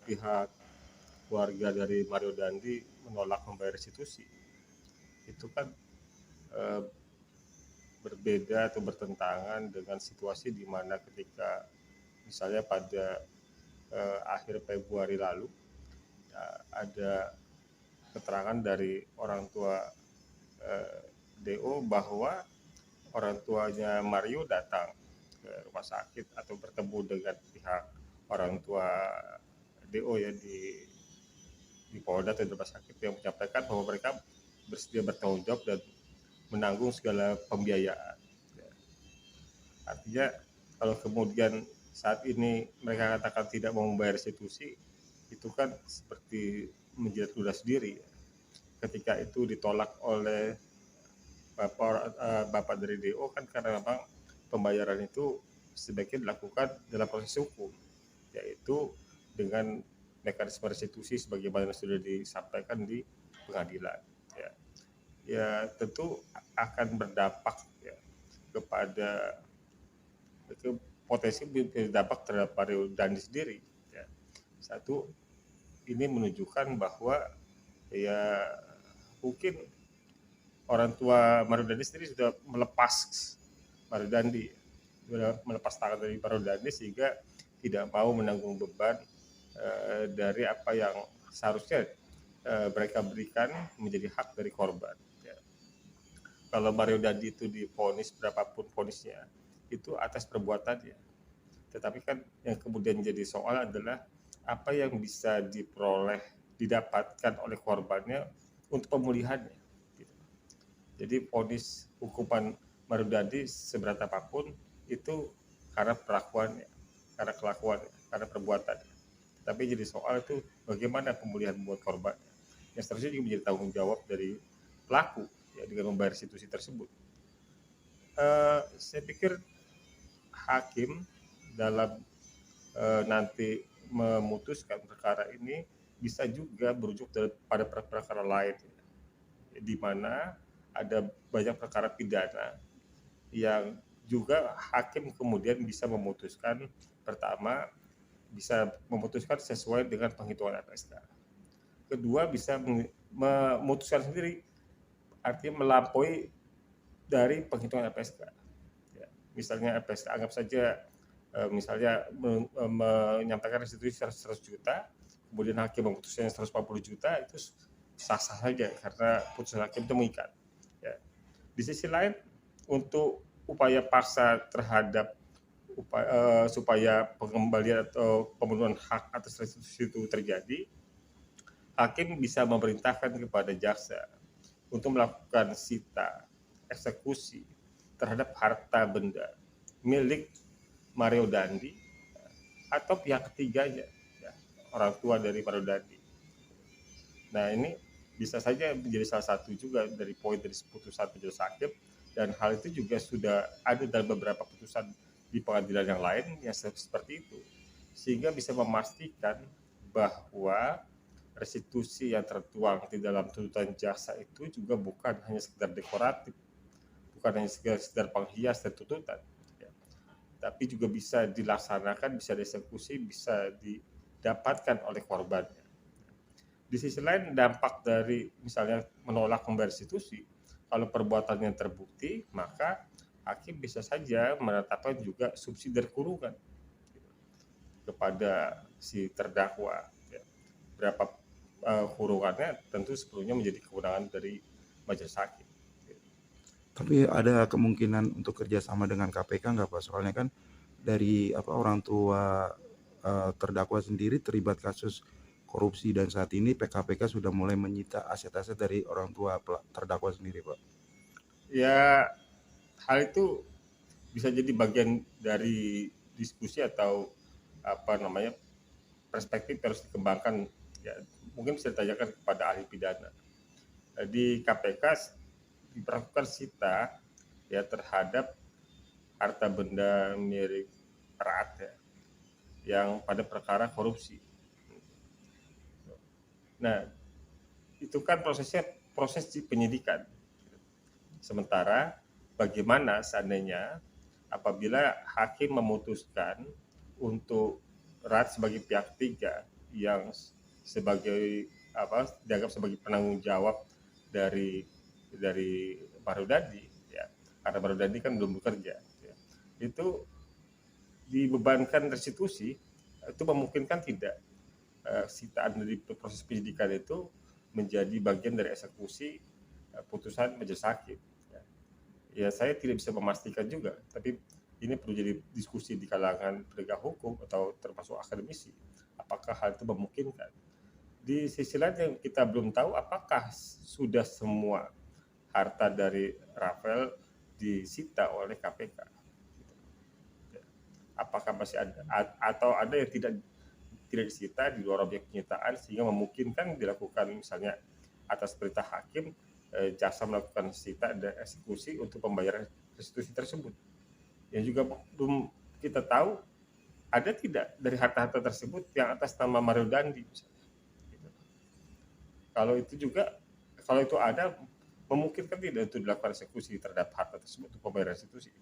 pihak keluarga dari Mario Dandi menolak membayar restitusi, itu kan eh, berbeda atau bertentangan dengan situasi di mana ketika misalnya pada akhir Februari lalu ya, ada keterangan dari orang tua DO bahwa orang tuanya Mario datang ke rumah sakit atau bertemu dengan pihak orang tua DO ya di Polda atau di rumah sakit yang menyampaikan bahwa mereka bersedia bertanggung jawab dan menanggung segala pembiayaan. Ya. Artinya kalau kemudian saat ini mereka katakan tidak mau membayar restitusi, itu kan seperti menjilat ludah sendiri. Ya. Ketika itu ditolak oleh bapak dari DO kan karena memang pembayaran itu sebaiknya dilakukan dalam proses hukum, yaitu dengan mekanisme restitusi sebagaimana sudah disampaikan di pengadilan. Ya, ya tentu akan berdampak ya, kepada itu potensi berdampak terhadap Mario Dandi sendiri. Ya. Satu, ini menunjukkan bahwa ya mungkin orang tua Mario Dandi sendiri sudah melepas Mario Dandi, sudah melepas tangan dari Mario Dandi sehingga tidak mau menanggung beban dari apa yang seharusnya mereka berikan menjadi hak dari korban. Ya. Kalau Mario Dandi itu divonis berapapun vonisnya, itu atas perbuatannya. Tetapi kan yang kemudian jadi soal adalah apa yang bisa diperoleh, didapatkan oleh korbannya untuk pemulihannya. Gitu. Jadi vonis hukuman Mario Dandi seberat apapun itu karena perlakuannya, karena kelakuannya, karena perbuatannya. Tapi jadi soal itu bagaimana pemulihan buat korban. Yang seterusnya juga menjadi tanggung jawab dari pelaku ya dengan membayar restitusi tersebut. Saya pikir hakim dalam nanti memutuskan perkara ini bisa juga merujuk pada perkara lain di mana ada banyak perkara pidana yang juga hakim kemudian bisa memutuskan pertama bisa memutuskan sesuai dengan penghitungan LPSK. Kedua bisa memutuskan sendiri artinya melampaui dari penghitungan LPSK. Ya, misalnya LPSK anggap saja misalnya menyampaikan restitusi 100 juta, kemudian hakim memutuskan 140 juta, itu sah-sah saja karena putusan hakim itu mengikat. Ya. Di sisi lain, untuk upaya paksa terhadap supaya pengembalian atau pemenuhan hak atas restitusi itu terjadi, hakim bisa memerintahkan kepada jaksa untuk melakukan sita, eksekusi terhadap harta benda milik Mario Dandi atau pihak ketiganya, ya, orang tua dari Mario Dandi. Nah ini bisa saja menjadi salah satu juga dari poin dari putusan majelis hakim, dan hal itu juga sudah ada dalam beberapa putusan di pengadilan yang lain yang seperti itu, sehingga bisa memastikan bahwa restitusi yang tertuang di dalam tuntutan jaksa itu juga bukan hanya sekedar dekoratif, bukan hanya sekedar penghias dan tuntutan, ya, tapi juga bisa dilaksanakan, bisa dieksekusi, bisa didapatkan oleh korbannya. Di sisi lain dampak dari misalnya menolak membayar restitusi, kalau perbuatannya terbukti, maka hakim bisa saja menetapkan juga subsidi kurungan kepada si terdakwa. Ya. Berapa kurungannya tentu sepenuhnya menjadi kewenangan dari majelis hakim. Tapi ada kemungkinan untuk kerjasama dengan KPK nggak Pak? Soalnya kan dari orang tua terdakwa sendiri terlibat kasus korupsi dan saat ini KPK sudah mulai menyita aset-aset dari orang tua terdakwa sendiri Pak. Ya, hal itu bisa jadi bagian dari diskusi atau apa namanya perspektif yang harus dikembangkan. Ya, mungkin bisa ditanyakan kepada ahli pidana. Di KPK diberlakukan sita ya terhadap harta benda milik erat ya, yang pada perkara korupsi. Nah, itu kan prosesnya proses penyidikan. Sementara bagaimana seandainya apabila hakim memutuskan untuk erat sebagai pihak ketiga yang sebagai dianggap sebagai penanggung jawab dari Mario Dandi, ya, karena Mario Dandi kan belum bekerja, ya. Itu dibebankan restitusi, itu memungkinkan tidak sitaan dari proses penyidikan itu menjadi bagian dari eksekusi putusan majelis hakim. Ya, saya tidak bisa memastikan juga, tapi ini perlu jadi diskusi di kalangan penegak hukum atau termasuk akademisi. Apakah hal itu memungkinkan? Di sisi lain yang kita belum tahu apakah sudah semua harta dari Rafael disita oleh KPK. Apakah masih ada atau ada yang tidak disita di luar objek penyitaan sehingga memungkinkan dilakukan misalnya atas perintah hakim jaksa melakukan sita dan eksekusi untuk pembayaran restitusi tersebut. Yang juga belum kita tahu ada tidak dari harta-harta tersebut yang atas nama Mario Dandi misalnya. Kalau itu ada, memungkinkan tidak untuk dilakukan eksekusi terhadap harta tersebut untuk pembayaran restitusi.